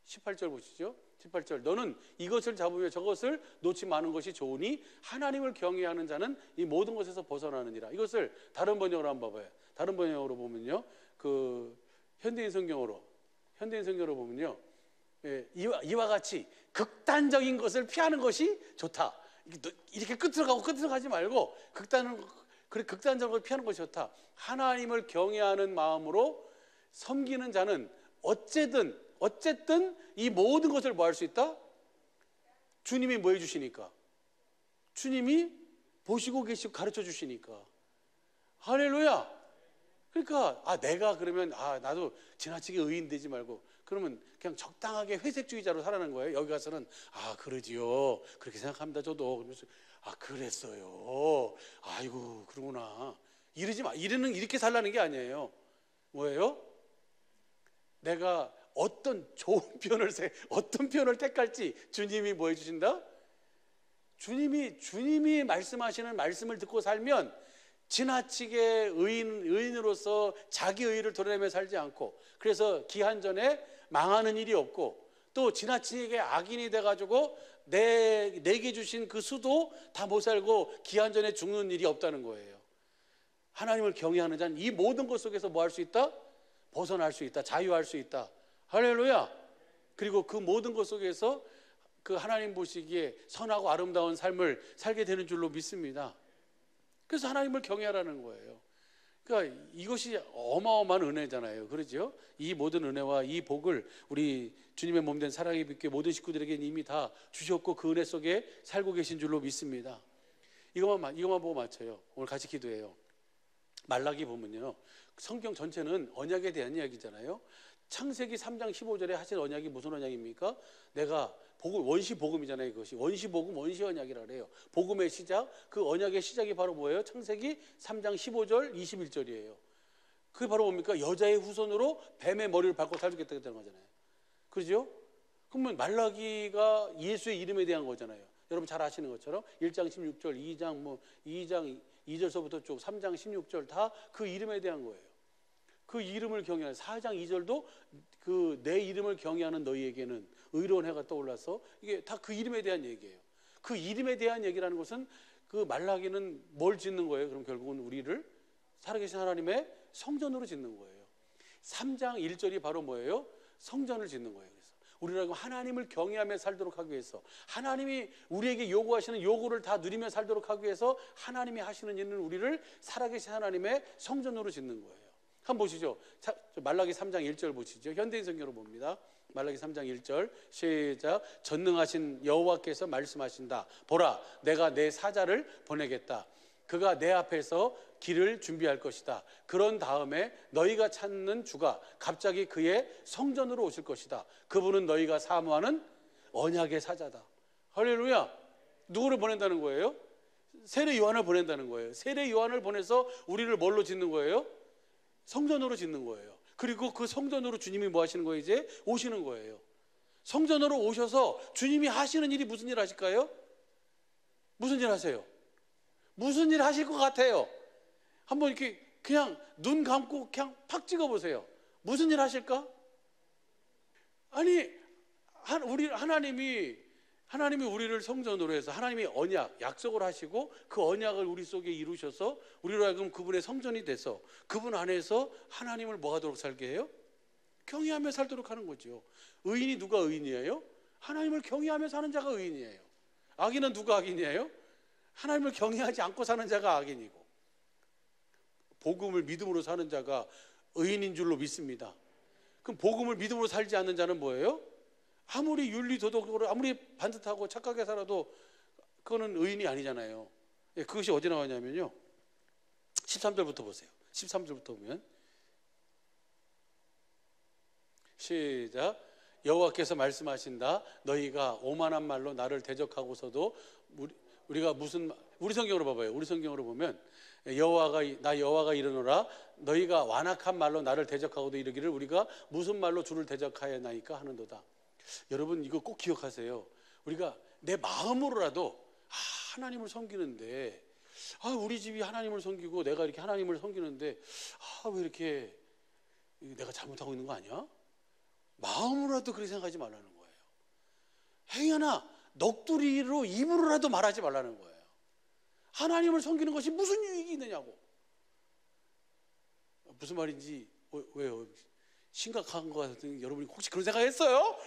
18절 보시죠. 18절. 너는 이것을 잡으며 저것을 놓지 마는 것이 좋으니 하나님을 경외하는 자는 이 모든 것에서 벗어나느니라. 이것을 다른 번역으로 한번 봐봐요. 다른 번역으로 보면요, 그 현대인 성경으로 보면요, 예, 이와 같이 극단적인 것을 피하는 것이 좋다. 이렇게 끝으로 가지 말고 극단적인 걸 피하는 것이 좋다. 하나님을 경외하는 마음으로 섬기는 자는 어쨌든 이 모든 것을 뭐 할 수 있다? 주님이 뭐 해주시니까? 주님이 보시고 계시고 가르쳐 주시니까. 할렐루야. 그러니까 내가 그러면 나도 지나치게 의인 되지 말고 그러면 그냥 적당하게 회색주의자로 살아가는 거예요. 여기 가서는 그러지요. 그렇게 생각합니다. 저도. 그러면서 그랬어요. 아이고 그러구나. 이러지 마. 이렇게 살라는 게 아니에요. 뭐예요? 내가 어떤 편을 택할지 주님이 뭐 해주신다? 주님이 말씀하시는 말씀을 듣고 살면 지나치게 의인으로서 자기 의의를 드러내며 살지 않고, 그래서 기한전에 망하는 일이 없고, 또 지나치게 악인이 돼가지고 내게 주신 그 수도 다 못 살고 기한전에 죽는 일이 없다는 거예요. 하나님을 경외하는 자는 이 모든 것 속에서 뭐 할 수 있다? 벗어날 수 있다. 자유할 수 있다. 할렐루야. 그리고 그 모든 것 속에서 그 하나님 보시기에 선하고 아름다운 삶을 살게 되는 줄로 믿습니다. 그래서 하나님을 경외하라는 거예요. 그러니까 이것이 어마어마한 은혜잖아요. 그렇죠? 이 모든 은혜와 이 복을 우리 주님의 몸된 사랑의 빛교회 모든 식구들에게 이미 다 주셨고 그 은혜 속에 살고 계신 줄로 믿습니다. 이것만 보고 맞춰요. 오늘 같이 기도해요. 말라기 보면요, 성경 전체는 언약에 대한 이야기잖아요. 창세기 3장 15절에 하신 언약이 무슨 언약입니까? 내가 원시 복음이잖아요. 그것이 원시 복음, 원시 언약이라 그래요. 복음의 시작, 그 언약의 시작이 바로 뭐예요? 창세기 3장 15절 21절이에요. 그게 바로 뭡니까? 여자의 후손으로 뱀의 머리를 밟고 살겠다는 거잖아요. 그렇죠? 그러면 말라기가 예수의 이름에 대한 거잖아요. 여러분 잘 아시는 것처럼 1장 16절, 2장 2절서부터 쭉 3장 16절 다 그 이름에 대한 거예요. 그 이름을 경외하는 4장 2절도 그 내 이름을 경외하는 너희에게는 의로운 해가 떠올라서 이게 다 그 이름에 대한 얘기예요. 그 이름에 대한 얘기라는 것은 그 말라기는 뭘 짓는 거예요? 그럼 결국은 우리를 살아계신 하나님의 성전으로 짓는 거예요. 3장 1절이 바로 뭐예요? 성전을 짓는 거예요. 그래서 우리는 하나님을 경외하며 살도록 하기 위해서, 하나님이 우리에게 요구하시는 요구를 다 누리며 살도록 하기 위해서 하나님이 하시는 일은 우리를 살아계신 하나님의 성전으로 짓는 거예요. 한번 보시죠. 말라기 3장 1절 보시죠. 현대인 성경으로 봅니다. 말라기 3장 1절 시작. 전능하신 여호와께서 말씀하신다. 보라, 내가 내 사자를 보내겠다. 그가 내 앞에서 길을 준비할 것이다. 그런 다음에 너희가 찾는 주가 갑자기 그의 성전으로 오실 것이다. 그분은 너희가 사모하는 언약의 사자다. 할렐루야. 누구를 보낸다는 거예요? 세례 요한을 보낸다는 거예요. 세례 요한을 보내서 우리를 뭘로 짓는 거예요? 성전으로 짓는 거예요. 그리고 그 성전으로 주님이 뭐 하시는 거예요? 이제 오시는 거예요. 성전으로 오셔서 주님이 하시는 일이 무슨 일 하실까요? 무슨 일 하세요? 무슨 일 하실 것 같아요? 한번 이렇게 그냥 눈 감고 그냥 팍 찍어보세요. 무슨 일 하실까? 아니, 하나님이 우리를 성전으로 해서 하나님이 언약, 약속을 하시고 그 언약을 우리 속에 이루셔서 우리로 하여금 그분의 성전이 돼서 그분 안에서 하나님을 뭐 하도록 살게 해요? 경외하며 살도록 하는 거죠. 의인이 누가 의인이에요? 하나님을 경외하며 사는 자가 의인이에요. 악인은 누가 악인이에요? 하나님을 경외하지 않고 사는 자가 악인이고, 복음을 믿음으로 사는 자가 의인인 줄로 믿습니다. 그럼 복음을 믿음으로 살지 않는 자는 뭐예요? 아무리 윤리도덕으로 아무리 반듯하고 착하게 살아도 그거는 의인이 아니잖아요. 그것이 어디 나오냐면요, 13절부터 보세요. 13절부터 보면 시작. 여호와께서 말씀하신다. 너희가 오만한 말로 나를 대적하고서도 우리 성경으로 봐봐요. 우리 성경으로 보면 여호와가 이르노라. 너희가 완악한 말로 나를 대적하고도 이르기를 우리가 무슨 말로 주를 대적하였나이까 하는도다. 여러분 이거 꼭 기억하세요. 우리가 내 마음으로라도 하나님을 섬기는데, 우리 집이 하나님을 섬기고 내가 이렇게 하나님을 섬기는데 왜 이렇게 내가 잘못하고 있는 거 아니야? 마음으로라도 그렇게 생각하지 말라는 거예요. 행여나 넋두리로 입으로라도 말하지 말라는 거예요. 하나님을 섬기는 것이 무슨 유익이 있느냐고. 무슨 말인지 왜요? 심각한 것 같은데 여러분이 혹시 그런 생각했어요?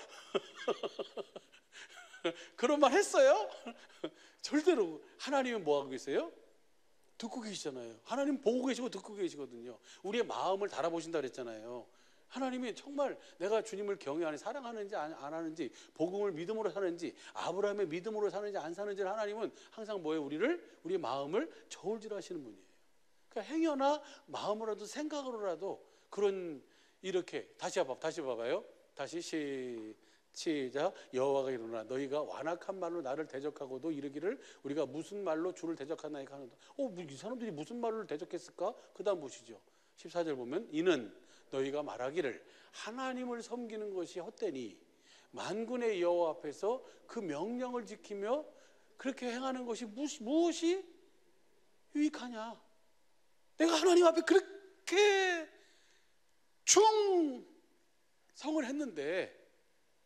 그런 말 했어요? 절대로. 하나님은 뭐 하고 계세요? 듣고 계시잖아요. 하나님 보고 계시고 듣고 계시거든요. 우리의 마음을 달아보신다 그랬잖아요. 하나님이 정말 내가 주님을 경외하는지 사랑하는지 안 하는지, 복음을 믿음으로 사는지, 아브라함의 믿음으로 사는지 안 사는지를 하나님은 항상 뭐예요? 우리의 마음을 저울질하시는 분이에요. 그러니까 행여나 마음으로라도 생각으로라도 이렇게 다시 봐봐요. 다시 시작. 여호와가 이르노라. 너희가 완악한 말로 나를 대적하고도 이르기를 우리가 무슨 말로 주를 대적하나이까 하는다. 이 사람들이 무슨 말로 대적했을까? 그 다음 보시죠. 14절 보면 이는 너희가 말하기를 하나님을 섬기는 것이 헛되니 만군의 여호와 앞에서 그 명령을 지키며 그렇게 행하는 것이 무엇이 유익하냐? 내가 하나님 앞에 그렇게 충성을 했는데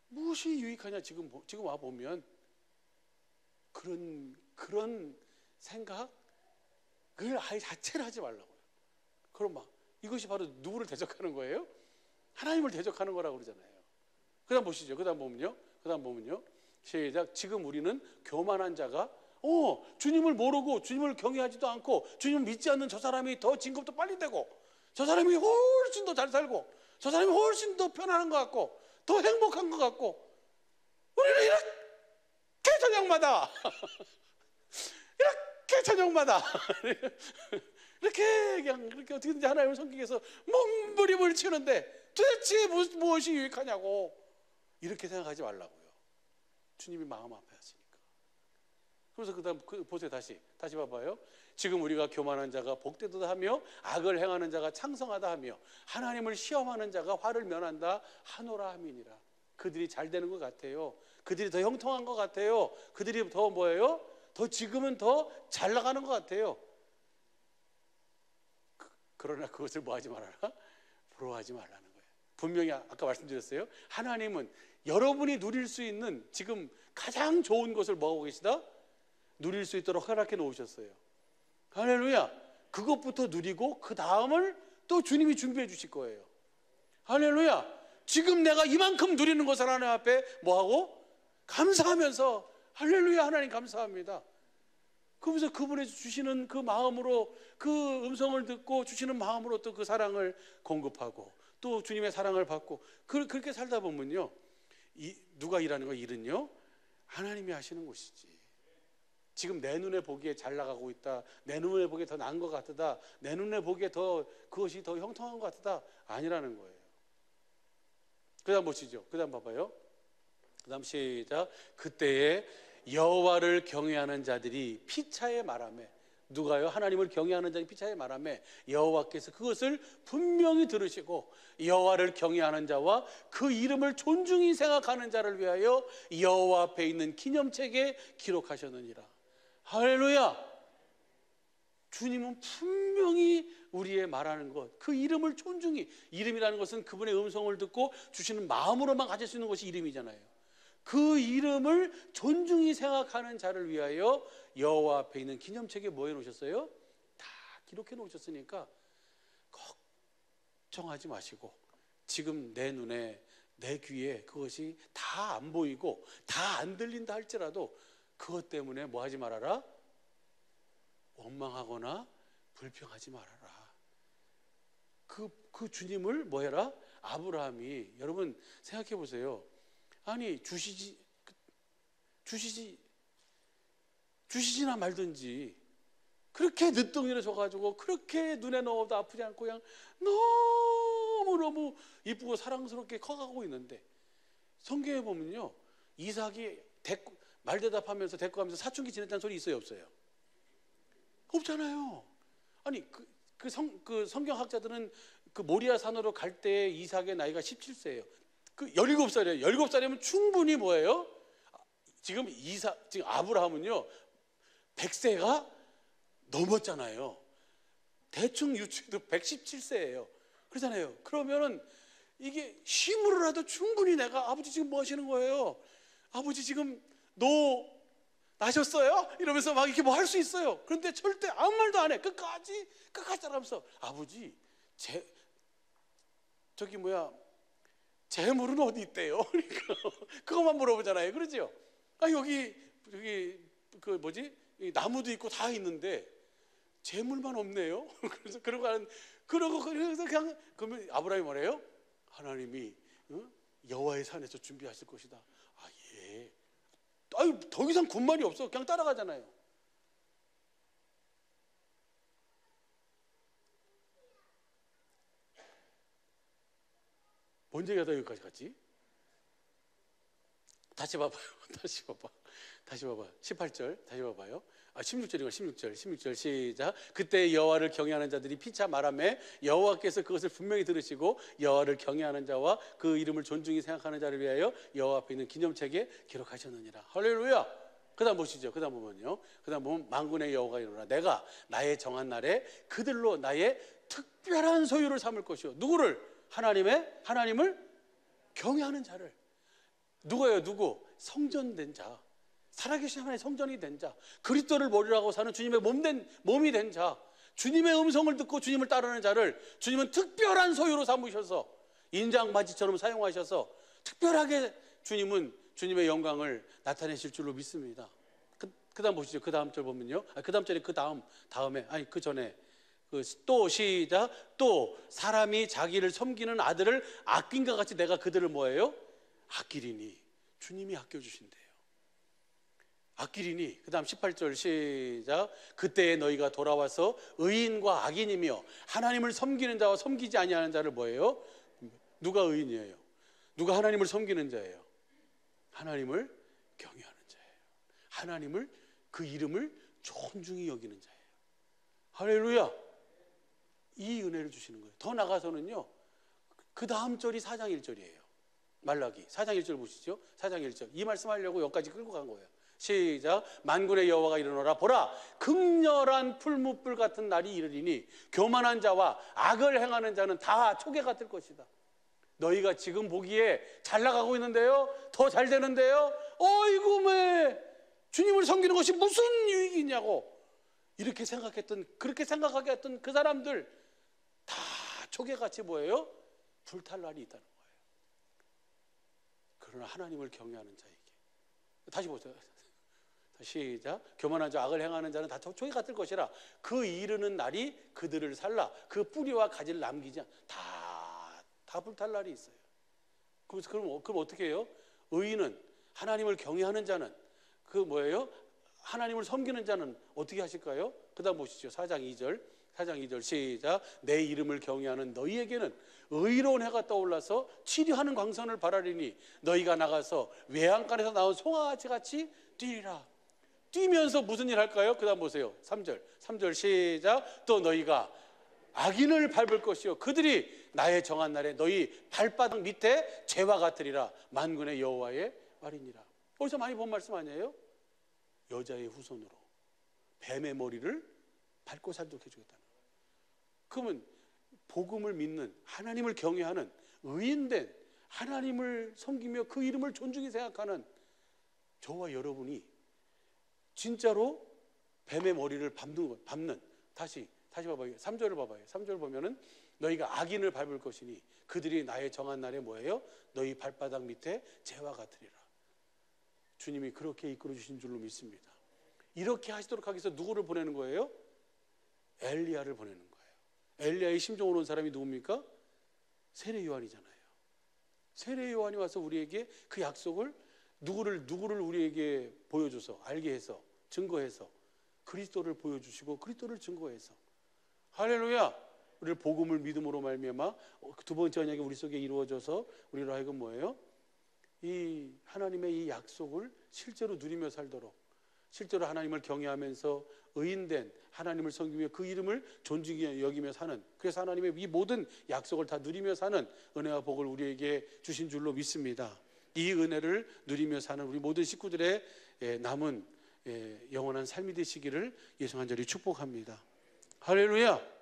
무엇이 유익하냐? 지금 와 보면 그런 생각을 아예 자체를 하지 말라고요. 그럼 이것이 바로 누구를 대적하는 거예요? 하나님을 대적하는 거라고 그러잖아요. 그다음 보시죠. 그다음 보면요. 시작. 지금 우리는 교만한 자가 주님을 모르고 주님을 경외하지도 않고 주님을 믿지 않는 저 사람이 더 진급도 빨리 되고, 저 사람이 훨씬 더 잘 살고, 저 사람이 훨씬 더 편안한 것 같고 더 행복한 것 같고, 우리는 이렇게 저녁마다 이렇게 어떻게든지 하나님을 섬기기 위해서 몸부림을 치는데 도대체 무엇이 유익하냐고. 이렇게 생각하지 말라고요. 주님이 마음 앞에 하시니까. 그래서 그다음 보세요. 다시 봐봐요. 지금 우리가 교만한 자가 복되도다 하며 악을 행하는 자가 창성하다 하며 하나님을 시험하는 자가 화를 면한다 하노라 함이니라. 그들이 잘 되는 것 같아요. 그들이 더 형통한 것 같아요. 그들이 더 뭐예요? 더 지금은 더 잘 나가는 것 같아요. 그러나 그것을 뭐 하지 말아라? 부러워하지 말라는 거예요. 분명히 아까 말씀드렸어요. 하나님은 여러분이 누릴 수 있는 지금 가장 좋은 것을 뭐하고 계시다? 누릴 수 있도록 허락해 놓으셨어요. 할렐루야. 그것부터 누리고 그 다음을 또 주님이 준비해 주실 거예요. 할렐루야. 지금 내가 이만큼 누리는 것을 하나님 앞에 뭐하고? 감사하면서 할렐루야 하나님 감사합니다. 그러면서 그분이 주시는 그 마음으로 그 음성을 듣고 주시는 마음으로 또 그 사랑을 공급하고 또 주님의 사랑을 받고 그렇게 살다 보면요, 누가 일하는 거? 일은요 하나님이 하시는 것이지. 지금 내 눈에 보기에 잘 나가고 있다, 내 눈에 보기에 더 나은 것 같다, 내 눈에 보기에 더 그것이 더 형통한 것 같다, 아니라는 거예요. 그 다음 보시죠. 그 다음 봐봐요. 그 다음 시작. 그때에 여호와를 경외하는 자들이 피차에 말하매. 누가요? 하나님을 경외하는 자들이 피차에 말하매 여호와께서 그것을 분명히 들으시고 여호와를 경외하는 자와 그 이름을 존중히 생각하는 자를 위하여 여호와 앞에 있는 기념책에 기록하셨느니라. 할렐루야. 주님은 분명히 우리의 말하는 것, 그 이름을 존중히, 이름이라는 것은 그분의 음성을 듣고 주시는 마음으로만 가질 수 있는 것이 이름이잖아요. 그 이름을 존중히 생각하는 자를 위하여 여호와 앞에 있는 기념책에 뭐 해놓으셨어요? 다 기록해 놓으셨으니까 걱정하지 마시고, 지금 내 눈에 내 귀에 그것이 다 안 보이고 다 안 들린다 할지라도 그것 때문에 뭐 하지 말아라? 원망하거나 불평하지 말아라. 그 주님을 뭐 해라? 아브라함이, 여러분 생각해 보세요. 아니 주시지나 말든지 그렇게 늦둥이를 져가지고 그렇게 눈에 넣어도 아프지 않고 그냥 너무너무 이쁘고 사랑스럽게 커가고 있는데, 성경에 보면요 이삭이 말대답하면서 대꾸하면서 사춘기 지냈다는 소리 있어요 없어요? 없잖아요. 아니 그 성경학자들은 그 모리아 산으로 갈 때 이삭의 나이가 17세예요. 그 17살이에요. 17살이면 충분히 뭐예요? 지금 아브라함은요 100세가 넘었잖아요. 대충 유추해도 117세예요. 그러잖아요. 그러면은 이게 힘으로라도 충분히 내가, 아버지 지금 뭐 하시는 거예요? 아버지 지금 나셨어요? 이러면서 막 이렇게 뭐 할 수 있어요. 그런데 절대 아무 말도 안 해. 끝까지 따라가면서 아버지 재물은 어디 있대요? 그러니까 그것만 물어보잖아요. 그러죠? 여기 이 나무도 있고 다 있는데 재물만 없네요. 그래서 그러고서 그냥, 그러면 아브라함이 뭐래요? 하나님이 여호와의 산에서 준비하실 것이다. 예. 더 이상 군말이 없어. 그냥 따라가잖아요. 뭔 얘기가 다 여기까지 갔지? 다시 봐봐요. 다시 봐봐. 18절 다시 봐봐요. 16절 시작. 그때 여호와를 경외하는 자들이 피차 말하매 여호와께서 그것을 분명히 들으시고 여호와를 경외하는 자와 그 이름을 존중히 생각하는 자를 위하여 여호와 앞에 있는 기념책에 기록하셨느니라. 할렐루야. 그 다음 보시죠. 그 다음 보면요, 그 다음 보면 만군의 여호와가 이르노라. 내가 나의 정한 날에 그들로 나의 특별한 소유를 삼을 것이요. 누구를? 하나님을 경외하는 자를. 누구예요? 누구? 성전된 자, 살아계신 하나님의 성전이 된 자, 그리스도를 머리라고 사는 주님의 몸이 된 자, 주님의 음성을 듣고 주님을 따르는 자를 주님은 특별한 소유로 삼으셔서 인장바지처럼 사용하셔서 특별하게 주님은 주님의 영광을 나타내실 줄로 믿습니다. 그 다음 보시죠. 그 다음 절 보면요, 그 다음 절이 다음에 그 전에 또 시작. 또 사람이 자기를 섬기는 아들을 아낀 것 같이 내가 그들을 뭐예요? 아끼리니. 주님이 아껴주신대요. 아끼리니. 그 다음 18절 시작. 그때에 너희가 돌아와서 의인과 악인이며 하나님을 섬기는 자와 섬기지 아니하는 자를 뭐예요? 누가 의인이에요? 누가 하나님을 섬기는 자예요? 하나님을 경외하는 자예요. 하나님을, 그 이름을 존중히 여기는 자예요. 할렐루야. 이 은혜를 주시는 거예요. 더 나가서는요, 그 다음 절이 4장 1절이에요. 말라기 4장 1절 보시죠. 4장 1절. 이 말씀 하려고 여기까지 끌고 간 거예요. 시작. 만군의 여호와가 이르노라. 보라, 극렬한 풀무불 같은 날이 이르리니 교만한 자와 악을 행하는 자는 다 초계가 뜰 것이다. 너희가 지금 보기에 잘 나가고 있는데요, 더 잘 되는데요, 어이구 매 주님을 섬기는 것이 무슨 유익이냐고 이렇게 생각했던, 그렇게 생각하게 했던 그 사람들 다 초계같이 뭐예요? 불탈 날이 있다는 거예요. 그러나 하나님을 경외하는 자에게, 다시 보세요. 시작. 교만한 자, 악을 행하는 자는 다 초계가 뜰 것이라. 그 이르는 날이 그들을 살라. 그 뿌리와 가지를 남기지 다 불탈 날이 있어요. 그럼 어떻게 해요? 의인은, 하나님을 경외하는 자는, 그 뭐예요? 하나님을 섬기는 자는 어떻게 하실까요? 그 다음 보시죠. 4장 2절 시작. 내 이름을 경외하는 너희에게는 의로운 해가 떠올라서 치료하는 광선을 바라리니 너희가 나가서 외양간에서 나온 송아지 같이 뛰리라. 뛰면서 무슨 일 할까요? 그 다음 보세요. 3절 시작. 또 너희가 악인을 밟을 것이요 그들이 나의 정한 날에 너희 발바닥 밑에 재와 같으리라. 만군의 여호와의 말이니라. 어디서 많이 본 말씀 아니에요? 여자의 후손으로 뱀의 머리를 밟고 살도록 해주겠다는 거예요. 그러면 복음을 믿는, 하나님을 경외하는, 의인된, 하나님을 섬기며 그 이름을 존중히 생각하는 저와 여러분이 진짜로 뱀의 머리를 밟는, 다시 봐봐요. 3절을 봐봐요. 3절 보면은 너희가 악인을 밟을 것이니 그들이 나의 정한 날에 뭐예요? 너희 발바닥 밑에 재와 같으리라. 주님이 그렇게 이끌어 주신 줄로 믿습니다. 이렇게 하시도록 하기 위해서 누구를 보내는 거예요? 엘리야를 보내는 거예요. 엘리야의 심정으로 온 사람이 누굽니까? 세례 요한이잖아요. 세례 요한이 와서 우리에게 그 약속을 누구를 우리에게 보여줘서, 알게 해서, 증거해서 그리스도를 보여주시고 그리스도를 증거해서, 할렐루야, 우리를 복음을 믿음으로 말미암아 두 번째 언약이 우리 속에 이루어져서 우리로 하여금 뭐예요? 이 하나님의 이 약속을 실제로 누리며 살도록, 실제로 하나님을 경외하면서 의인된, 하나님을 섬기며 그 이름을 존중히 여기며 사는, 그래서 하나님의 이 모든 약속을 다 누리며 사는 은혜와 복을 우리에게 주신 줄로 믿습니다. 이 은혜를 누리며 사는 우리 모든 식구들의 남은 영원한 삶이 되시기를 예수 간절히 축복합니다. 할렐루야.